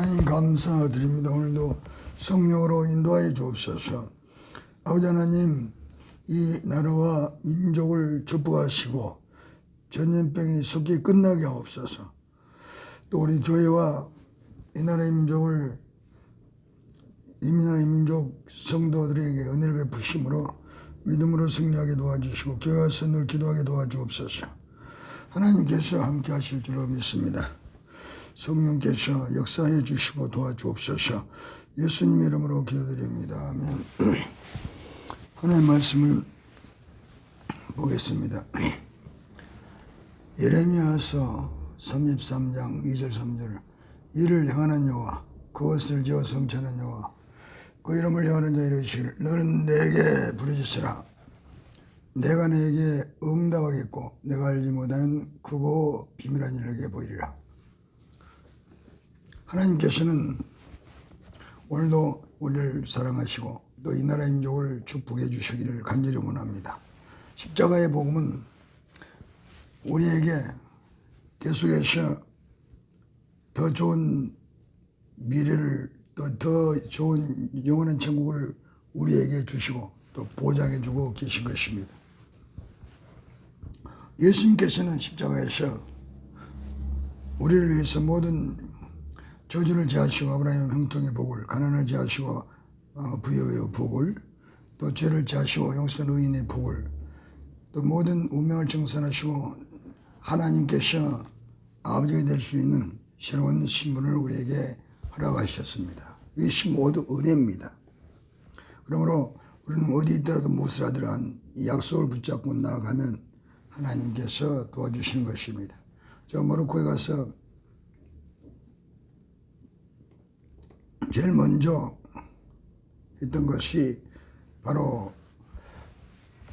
하나님 감사드립니다. 오늘도 성령으로 인도하여 주옵소서. 아버지 하나님, 이 나라와 민족을 축복하시고 전염병이 속히 끝나게 하옵소서. 또 우리 교회와 이 나라의 민족을 이민의 민족 성도들에게 은혜를 베푸심으로 믿음으로 승리하게 도와주시고 교회와 선을 기도하게 도와주옵소서. 하나님께서 함께 하실 줄로 믿습니다. 성령께서 역사해 주시고 도와주옵소서. 예수님 이름으로 기도드립니다. 아멘. 하나님의 말씀을 보겠습니다. 예레미야서 33장 2절 3절. 이를 행하는 여호와, 그것을 지어 성취하는 여호와, 그 이름을 행하는 자 이르시기를 너는 내게 부르짖으라. 내가 내게 응답하겠고 내가 알지 못하는 크고 비밀한 일을 내게 보이리라. 하나님께서는 오늘도 우리를 사랑하시고 또 이 나라의 민족을 축복해 주시기를 간절히 원합니다. 십자가의 복음은 우리에게 계속해서 더 좋은 미래를 또 더 좋은 영원한 천국을 우리에게 주시고 또 보장해 주고 계신 것입니다. 예수님께서는 십자가에서 우리를 위해서 모든 저주를 제하시고 아브라함의 형통의 복을, 가난을 제하시고 부여의 복을, 또 죄를 제하시고 용서된 의인의 복을, 또 모든 운명을 정산하시고 하나님께서 아버지가 될 수 있는 새로운 신분을 우리에게 허락하셨습니다. 이것이 모두 은혜입니다. 그러므로 우리는 어디 있더라도 무엇을 하더라도 이 약속을 붙잡고 나아가면 하나님께서 도와주시는 것입니다. 제가 모로코에 가서 제일 먼저 했던 것이 바로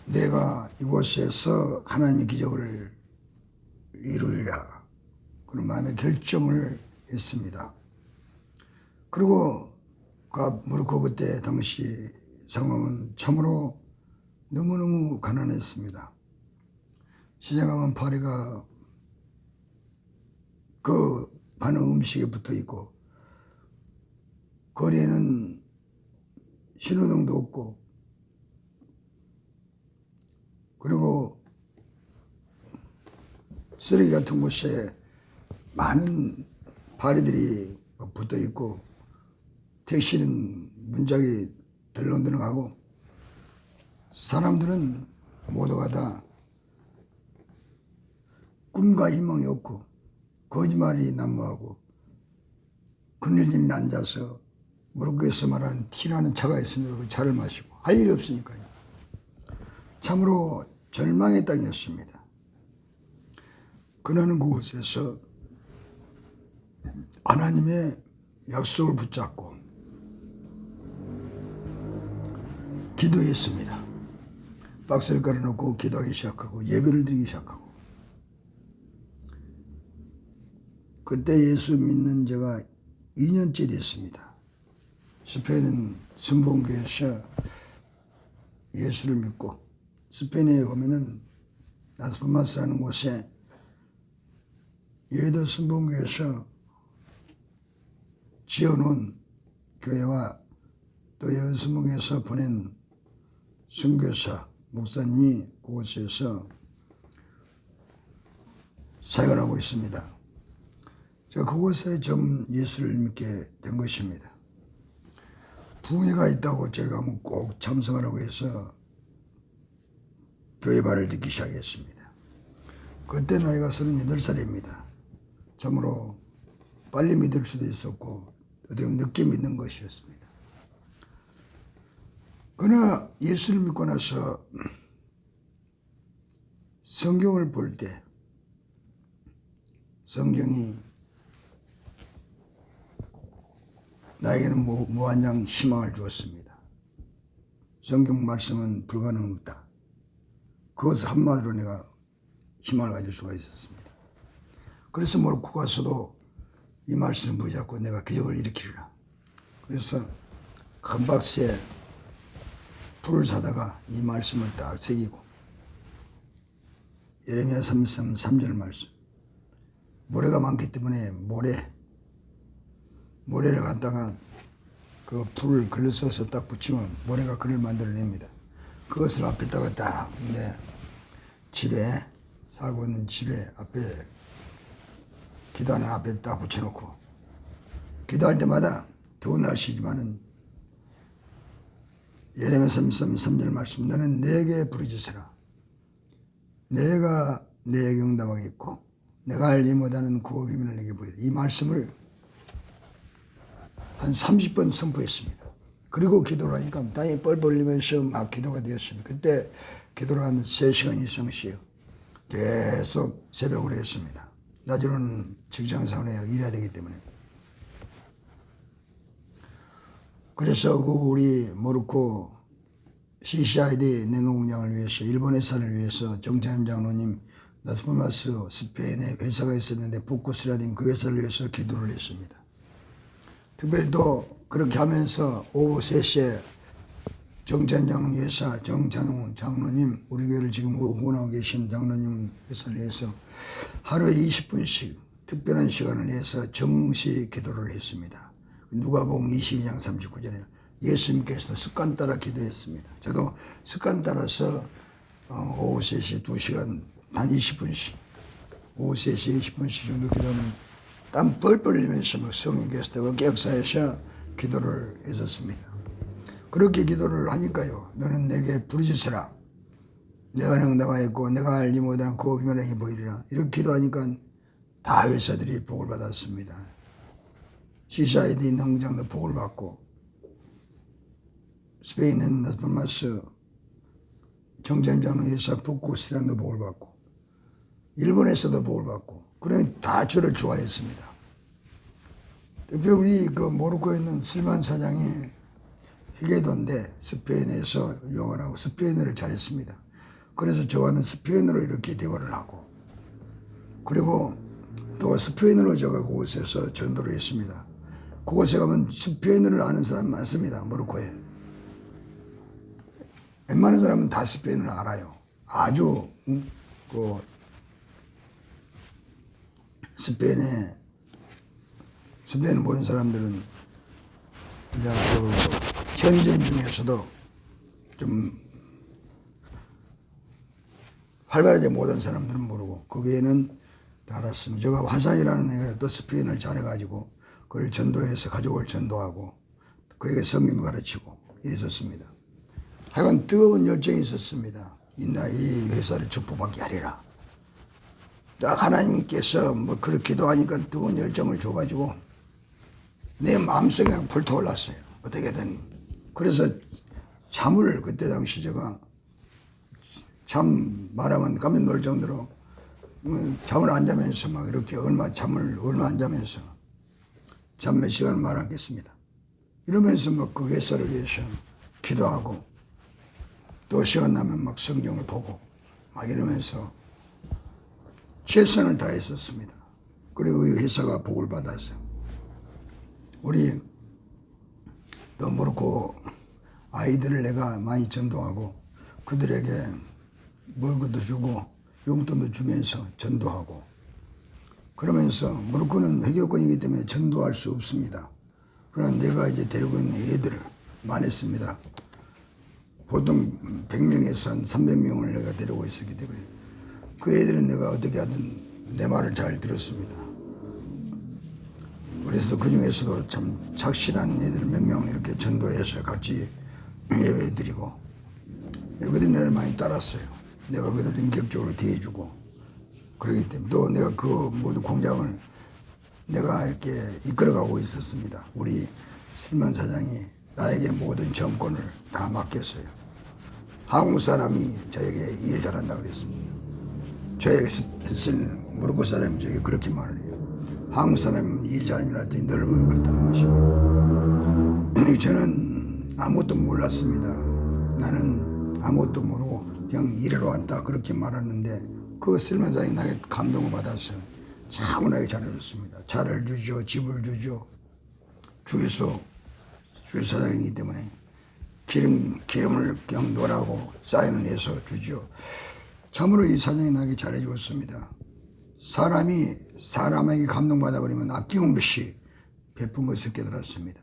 내가 이곳에서 하나님의 기적을 이루리라 그런 마음의 결정을 했습니다. 그리고 모로코 그때 당시 상황은 참으로 너무너무 가난했습니다. 시장 가면 파리가 그 파는 음식에 붙어 있고 거리에는 신호등도 없고 그리고 쓰레기 같은 곳에 많은 파리들이 붙어 있고 택시는 문짝이 덜렁덜렁하고 사람들은 모두가 다 꿈과 희망이 없고 거짓말이 난무하고 그늘짐에 앉아서 모로코에서 말하는 티라는 차가 있습니다. 그 차를 마시고 할 일이 없으니까요. 참으로 절망의 땅이었습니다. 그러는 그곳에서 하나님의 약속을 붙잡고 기도했습니다. 박스를 깔아놓고 기도하기 시작하고 예배를 드리기 시작하고 그때 예수 믿는 제가 2년째 됐습니다. 스페인 순복음교회에서 예수를 믿고 스페인에 오면은 라스파마스라는 곳에 여의도 순복음교회에서 지어놓은 교회와 또 여의도 순복음교회에서 보낸 선교사 목사님이 그곳에서 사역을 하고 있습니다. 제가 그곳에 좀 예수를 믿게 된 것입니다. 부흥회가 있다고 제가 꼭 참석하라고 해서 교회 발을 듣기 시작했습니다. 그때 나이가 38살입니다. 참으로 빨리 믿을 수도 있었고 어떻게 보면 늦게 믿는 것이었습니다. 그러나 예수를 믿고 나서 성경을 볼 때 성경이 나에게는 무한량 희망을 주었습니다. 성경 말씀은 불가능은 없다. 그것을 한마디로 내가 희망을 가질 수가 있었습니다. 그래서 모로코 가서도 이 말씀을 붙잡고 내가 기적을 일으키리라. 그래서 큰 박스에 풀을 사다가 이 말씀을 딱 새기고 예레미야 33절 말씀 모래가 많기 때문에 모래 모래를 갖다가 그 불을 글로 써서 딱 붙이면 모래가 글을 만들어냅니다. 그것을 앞에다가 딱 내 집에 살고 있는 집에 앞에 기도하는 앞에 딱 붙여놓고 기도할 때마다 더운 날씨지만은 예레미야 33절 말씀 너는 내게 부르짖으라 내가 내게 응답하겠고 내가 알지 못하는 그 비밀을 내게 보이라. 이 말씀을 한 30번 선포했습니다. 그리고 기도를 하니까 땅이 뻘뻘 흘리면서 막 기도가 되었습니다. 그때 기도를 한 3시간 이상씩 계속 새벽으로 했습니다. 낮으로는 직장생활에 일해야 되기 때문에. 그래서 그 우리 모로코 CCID 내농장을 위해서 일본 회사를 위해서 정찬임 장로님 라스파마스 스페인에 회사가 있었는데 북구스라딘 그 회사를 위해서 기도를 했습니다. 특별히 또 그렇게 하면서 오후 3시에 정찬임 장로님 회사 정찬웅 장로님 우리 교회를 지금 후원하고 계신 장로님 회사를 위해서 하루에 20분씩 특별한 시간을 내서 정시 기도를 했습니다. 누가복음 22장 39절에 예수님께서도 습관 따라 기도했습니다. 저도 습관 따라서 오후 3시 2시간 한 20분씩 오후 3시 20분씩 정도 기도하면 땀 뻘뻘 흘리면서 막 성령께서 객사에서 기도를 했었습니다. 그렇게 기도를 하니까요. 너는 내게 부르짖으라. 내가 응답하였고 내가 알지 못하는 그 비밀을 내게 보이리라. 이렇게 기도하니까 다 회사들이 복을 받았습니다. CCID 농장도 복을 받고 스페인은 라스파마스 정찬장로 회사 북구스란도 복을 받고 일본에서도 복을 받고 그러니 다 저를 좋아했습니다. 특히 우리 그 모로코에 있는 슬만 사장이 히게도인데 스페인에서 유학을 하고 스페인어를 잘했습니다. 그래서 저와는 스페인어로 이렇게 대화를 하고 그리고 또 스페인어로 제가 그곳에서 전도를 했습니다. 그곳에 가면 스페인어를 아는 사람 많습니다. 모로코에. 웬만한 사람은 다 스페인어를 알아요. 아주 그 스페인을 모르는 사람들은 이제 그 현지인 중에서도 좀 활발하지 못한 사람들은 모르고 그 외에는 다 알았습니다. 제가 화산이라는 애가 또 스페인을 잘해가지고 그걸 전도해서 가족을 전도하고 그에게 성경도 가르치고 이랬었습니다. 하여간 뜨거운 열정이 있었습니다. 이 회사를 축복받게 하리라. 딱 하나님께서 뭐 그렇게 기도하니까 뜨거운 열정을 줘가지고 내 마음속에 그냥 불타올랐어요. 어떻게든. 그래서 잠을 그때 당시 제가 잠 말하면 깜짝 놀 정도로 잠을 안 자면서 막 이렇게 잠을 얼마 안 자면서 잠 몇 시간을 말하겠습니다. 이러면서 막 그 회사를 위해서 기도하고 또 시간 나면 막 성경을 보고 막 이러면서 최선을 다했었습니다. 그리고 이 회사가 복을 받았어요. 우리 또 모로코 아이들을 내가 많이 전도하고 그들에게 먹을 것도 주고 용돈도 주면서 전도하고 그러면서 모로코는 회교권이기 때문에 전도할 수 없습니다. 그러나 내가 이제 데리고 있는 애들을 많았습니다. 보통 100명에서 한 300명을 내가 데리고 있었기 때문에 그 애들은 내가 어떻게 하든 내 말을 잘 들었습니다. 그래서 그 중에서도 참 착실한 애들 몇 명 이렇게 전도해서 같이 예배 드리고 그들이 나를 많이 따랐어요. 내가 그들을 인격적으로 대해주고 그러기 때문에 또 내가 그 모든 공장을 내가 이렇게 이끌어가고 있었습니다. 우리 슬만 사장이 나에게 모든 정권을 다 맡겼어요. 한국 사람이 저에게 일 잘한다 그랬습니다. 저에게 쓴 모로코 사람이 저에게 그렇게 말을 해요. 한국 사람이 일 잘하는 했더니 너를 보고 그랬다는 것입니다. 저는 아무것도 몰랐습니다. 나는 아무것도 모르고 그냥 일하러 왔다 그렇게 말했는데 그 슬만 사장이 나에게 감동을 받았어요. 참 나에게 잘해줬습니다. 차를 주죠, 집을 주죠. 주유소 주유사장이기 때문에 기름을 그냥 넣으라고 사인을 내서 주죠. 참으로 이 사장이 나에게 잘해주었습니다. 사람이 사람에게 감동받아 버리면 아낌없이 베푼 것을 깨달았습니다.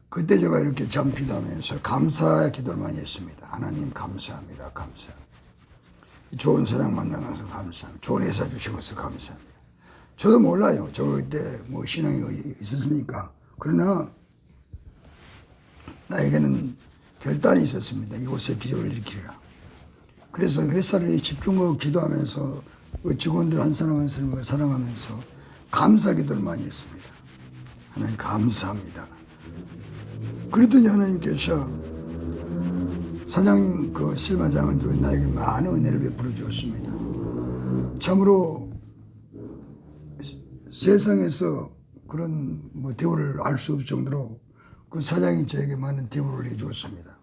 그때 제가 이렇게 잠 기도하면서 감사의 기도를 많이 했습니다. 하나님 감사합니다. 감사. 좋은 사장 만나서 감사합니다. 좋은 회사 주신 것을 감사합니다. 저도 몰라요. 저 그때 뭐 신앙이 있었습니까? 그러나 나에게는 결단이 있었습니다. 이곳에 기적을 일으키리라. 그래서 회사를 집중하고 기도하면서 그 직원들 한 사람 한 사람을 사랑하면서 감사 기도를 많이 했습니다. 하나님 감사합니다. 그랬더니 하나님께서 사장님 그 실마장을 두고 나에게 많은 은혜를 베풀어 주었습니다. 참으로 세상에서 그런 뭐 대우를 알 수 없을 정도로 그 사장이 저에게 많은 대우를 해주었습니다.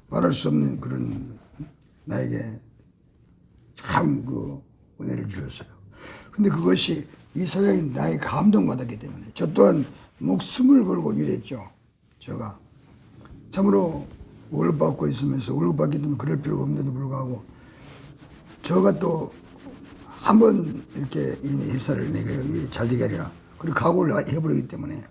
말할 수 없는 그런 나에게 참 그 은혜를 주셨어요. 근데 그것이 이 사장이 나의 감동받았기 때문에 저 또한 목숨을 걸고 일했죠. 제가 참으로 월급 받고 있으면서 월급 받기 때문에 그럴 필요가 없는데도 불구하고 저가 또 한번 이렇게 이 회사를 내가 잘 되게 하리라 그리고 각오를 해버리기 때문에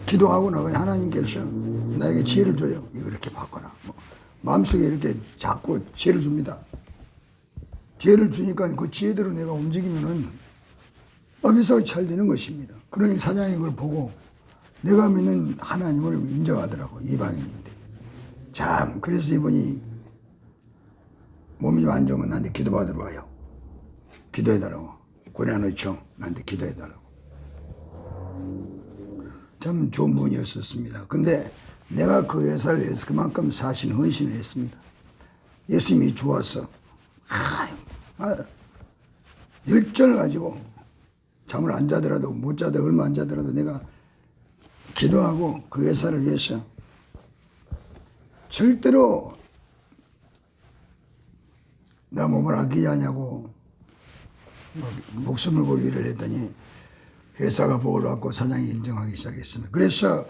기도하고 나가니 하나님께서 나에게 지혜를 줘요. 이거 이렇게 바꿔라. 마음속에 이렇게 자꾸 지혜를 줍니다. 지혜를 주니까 그 지혜대로 내가 움직이면은 회사가 잘 되는 것입니다. 그러니 사장이 그걸 보고 내가 믿는 하나님을 인정하더라고. 이방인인데. 참 그래서 이분이 몸이 안 좋으면 나한테 기도받으러 와요. 기도해달라고. 고려한의청 나한테 기도해달라고. 참 좋은 분이었었습니다. 근데 내가 그 회사를 위해서 그만큼 사신 헌신을 했습니다. 예수님이 좋았어. 열정을 가지고 잠을 안 자더라도 못 자더라도 얼마 안 자더라도 내가 기도하고 그 회사를 위해서 절대로 나 몸을 아끼지 않냐고 목숨을 걸고 일을 했더니 회사가 복을 받고 사장이 인정하기 시작했습니다. 그래서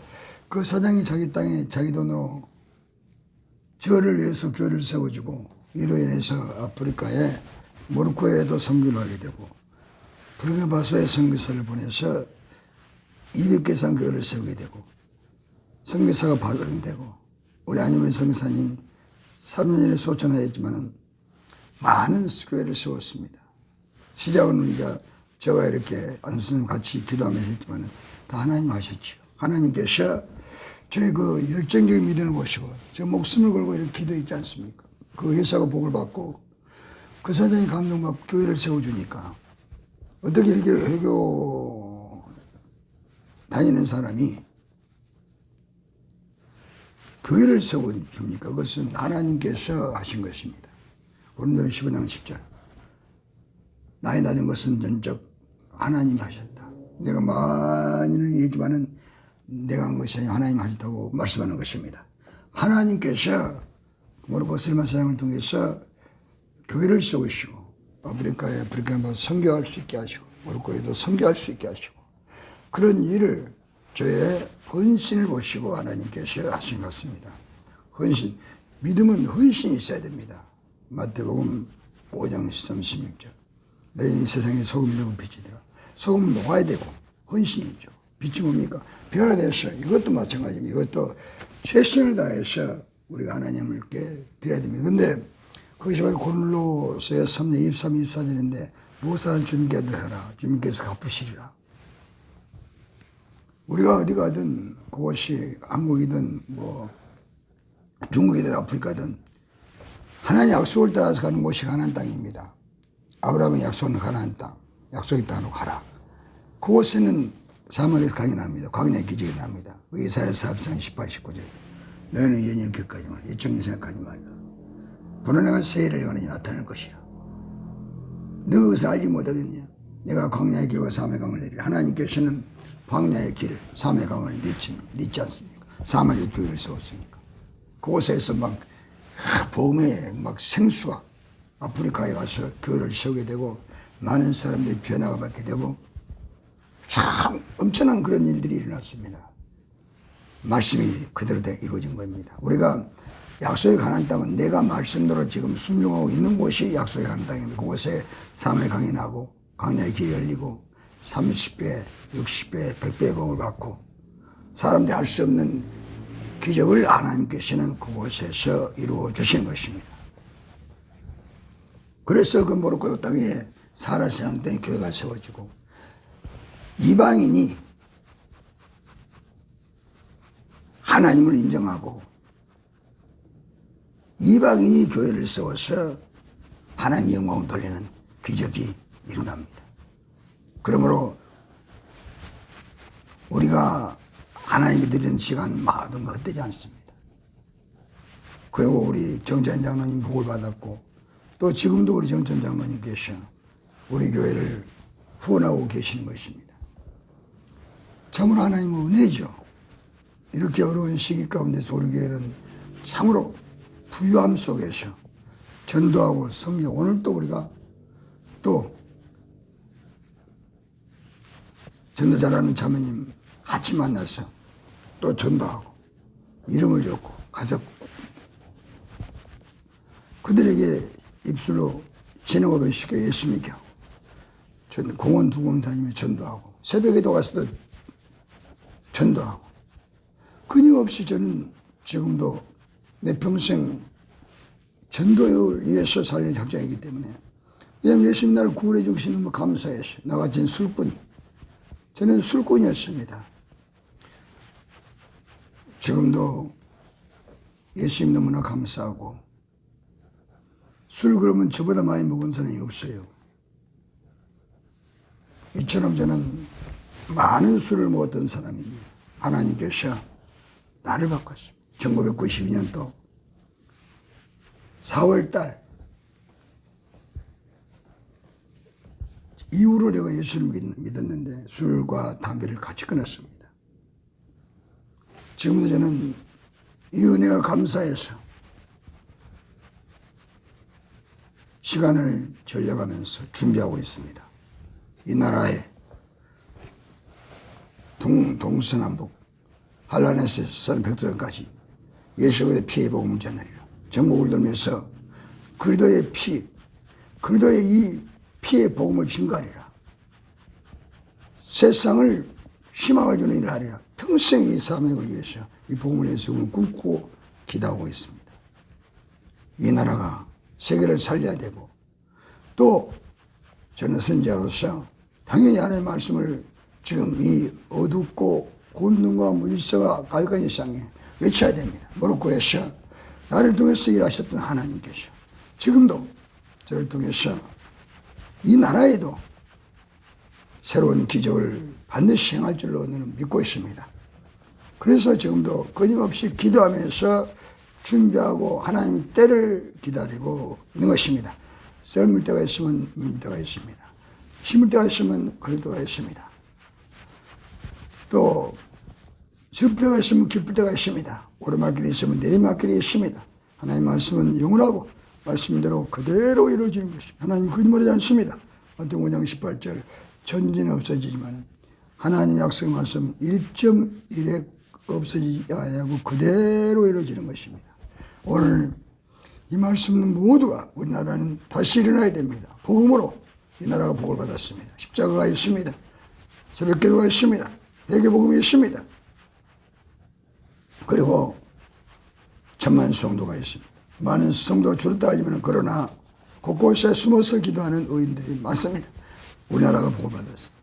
그 사장이 자기 땅에 자기 돈으로 저를 위해서 교회를 세워주고 이로 인해서 아프리카에 모로코에도 선교를 하게 되고 부르키나파소에 선교사를 보내서 200개 이상 교회를 세우게 되고 선교사가 발령이 되고 우리 안유면 선교사님 3년에 소천하였지만은 많은 교회를 세웠습니다. 시작은 우리가 제가 이렇게 안수님 같이 기도하면서 했지만은 다 하나님 하셨죠. 하나님께서 저의 그 열정적인 믿음을 보시고 저 목숨을 걸고 이렇게 기도했지 않습니까? 그 회사가 복을 받고 그 사장이 감동받고 교회를 세워주니까 어떻게 회교 다니는 사람이 교회를 세워줍니까? 그것은 하나님께서 하신 것입니다. 고린도서 15장 10절. 나이 나는 것은 전적 하나님이 하셨다. 내가 많이는 얘기지만은 내가 한 것이 아니라 하나님이 하셨다고 말씀하는 것입니다. 하나님께서 모로코 슬만 사장을 통해서 교회를 세우시고 아프리카에 부르키나파소 선교할 수 있게 하시고 모로코에도 선교할 수 있게 하시고 그런 일을 저의 헌신을 보시고 하나님께서 하신 것 같습니다. 헌신, 믿음은 헌신이 있어야 됩니다. 마태복음 5장 36절. 너희 세상에 소금이 되고 빛이더라. 소금은 녹아야 되고 헌신이죠. 빛이 뭡니까? 변화되어서 이것도 마찬가지입니다. 이것도 최선을 다해서 우리가 하나님께 드려야 됩니다. 그런데 그것이 바로 고린도서의 3장 23, 24절인데 무엇하든 주님께 하라. 주님께서 갚으시리라. 우리가 어디 가든 그것이 한국이든 뭐 중국이든 아프리카든 하나님의 약속을 따라서 가는 곳이 가나안 땅입니다. 아브라함의 약속은 가나안 땅, 약속의 땅으로 가라. 그곳에는 사막에서 강인합니다. 광야의 기적이 납니다. 이사야 4장 18, 19절. 너희는 연인을 겪하지 말라. 예정인 생각하지 말라. 불어내가 세일을 영원히 나타날 것이라. 너 그것을 알지 못하겠냐? 내가 광야의 길과 사막의 강을 내리라. 하나님께서는 광야의 길을, 사막의 강을 내지 않습니까? 사막의 교회를 세웠으니까. 그곳에서 막 봄에 막 생수가 아프리카에 가서 교회를 세우게 되고 많은 사람들이 변화가 받게 되고 참 엄청난 그런 일들이 일어났습니다. 말씀이 그대로 이루어진 겁니다. 우리가 약속의 가나안 땅은 내가 말씀대로 지금 순종하고 있는 곳이 약속의 가나안 땅입니다. 그곳에 사막의 강이 나고 광야의 길이 열리고 30배, 60배, 100배의 복을 받고 사람들이 할 수 없는 기적을 하나님께서는 그곳에서 이루어 주시는 것입니다. 그래서 그 모로코 땅에 사라세상 땅에 교회가 세워지고 이방인이 하나님을 인정하고 이방인이 교회를 세워서 하나님의 영광을 돌리는 기적이 일어납니다. 그러므로 우리가 하나님이 드리는 시간 마음 헛되지 않습니다. 그리고 우리 정찬 장로님 복을 받았고 또 지금도 우리 정찬 장로님께서 우리 교회를 후원하고 계시는 것입니다. 참으로 하나님의 은혜죠. 이렇게 어려운 시기 가운데서 우리 교회는 참으로 부유함 속에서 전도하고 섬겨 오늘 또 우리가 또 전도 잘하는 자매님 같이 만나서 또 전도하고 이름을 줬고 가서 그들에게 입술로 신앙고백 시켜 예수 믿게 하고 공원 두공 다니며 전도하고 새벽에도 가서도 전도하고 끊임없이 저는 지금도 내 평생 전도를 위해서 살릴 작정이기 때문에 왜냐하면 예수님 나를 구원해 주시는 거 감사해서 나같은 술꾼이 저는 술꾼이었습니다. 지금도 예수님 너무나 감사하고 술 그러면 저보다 많이 먹은 사람이 없어요. 이처럼 저는 많은 술을 먹었던 사람입니다. 하나님께서 나를 바꿨습니다. 1992년도 4월달 이후로 내가 예수를 믿었는데 술과 담배를 같이 끊었습니다. 지금도 저는 이 은혜가 감사해서 시간을 절약하면서 준비하고 있습니다. 이 나라에 동서남북 한란에서 산 백두산까지 예수 그리스도의 피의 복음을 전하리라. 전국을 돌면서 그리스도의 피, 그리스도의 이 피의 복음을 증가하리라. 세상을 희망을 주는 일을 하리라. 평생 이 사명을 위해서 이 복음을 위해서 꿈꾸고 기도하고 있습니다. 이 나라가 세계를 살려야 되고 또 저는 선지자로서 당연히 하나님의 말씀을 지금 이 어둡고 곤능과 물세가 가득한 이 세상에 외쳐야 됩니다. 모로코에서 나를 통해서 일하셨던 하나님께서 지금도 저를 통해서 이 나라에도 새로운 기적을 반드시 행할 줄로 저는 믿고 있습니다. 그래서 지금도 끊임없이 기도하면서 준비하고 하나님의 때를 기다리고 있는 것입니다. 썰물 때가 있으면 물물 때가 있습니다. 심을 때가 있으면 거둘 때가 있습니다. 또 슬플 때가 있으면 기쁠 때가 있습니다. 오르막길이 있으면 내리막길이 있습니다. 하나님 말씀은 영원하고 말씀대로 그대로 이루어지는 것입니다. 하나님 거짓말하지 않습니다. 마태복음 5장 18절 전지는 없어지지만 하나님 약속의 말씀 1.1획 없어지지 아니하고 그대로 이루어지는 것입니다. 오늘 이 말씀은 모두가 우리나라는 다시 일어나야 됩니다. 복음으로 이 나라가 복을 받았습니다. 십자가가 있습니다. 새벽기도가 있습니다. 회개복음이 있습니다. 그리고 천만 성도가 있습니다. 많은 성도가 줄었다 하지만 그러나 곳곳에 숨어서 기도하는 의인들이 많습니다. 우리나라가 복을 받았습니다.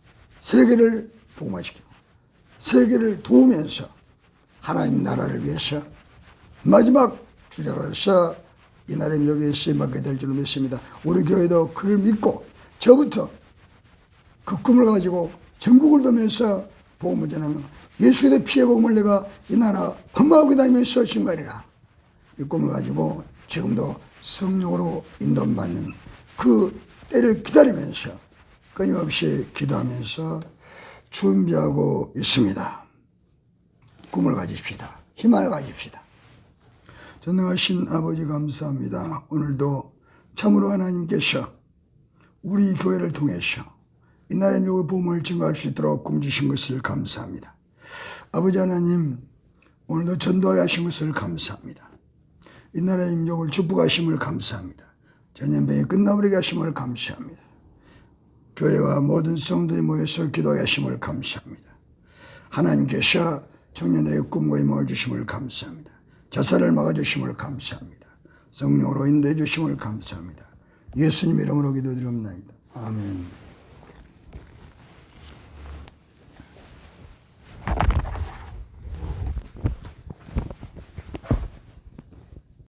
세계를 복음화시키고 세계를 도우면서 하나님 나라를 위해서 마지막 주자로서 이 나라의 여기에 쓰임받게 될 줄로 믿습니다. 우리 교회도 그를 믿고 저부터 그 꿈을 가지고 전국을 돌면서 복음을 전하며 예수의 피의 복음을 내가 이 나라 방방하고 다니면서 증가하리라. 이 꿈을 가지고 지금도 성령으로 인도받는 그 때를 기다리면서 끊임없이 기도하면서 준비하고 있습니다. 꿈을 가집시다. 희망을 가집시다. 전능하신 아버지 감사합니다. 오늘도 참으로 하나님께서 우리 교회를 통해서 이 나라의 육의 복음을 증거할 수 있도록 꿈주신 것을 감사합니다. 아버지 하나님, 오늘도 전도하게 하신 것을 감사합니다. 이 나라의 민족을 축복하심을 감사합니다. 전염병이 끝나버리게 하심을 감사합니다. 교회와 모든 성도들이 모여서 기도하게 하심을 감사합니다. 하나님께서 청년들의 꿈과 희망을 주심을 감사합니다. 자살을 막아주심을 감사합니다. 성령으로 인도해 주심을 감사합니다. 예수님 이름으로 기도드립니다. 아멘.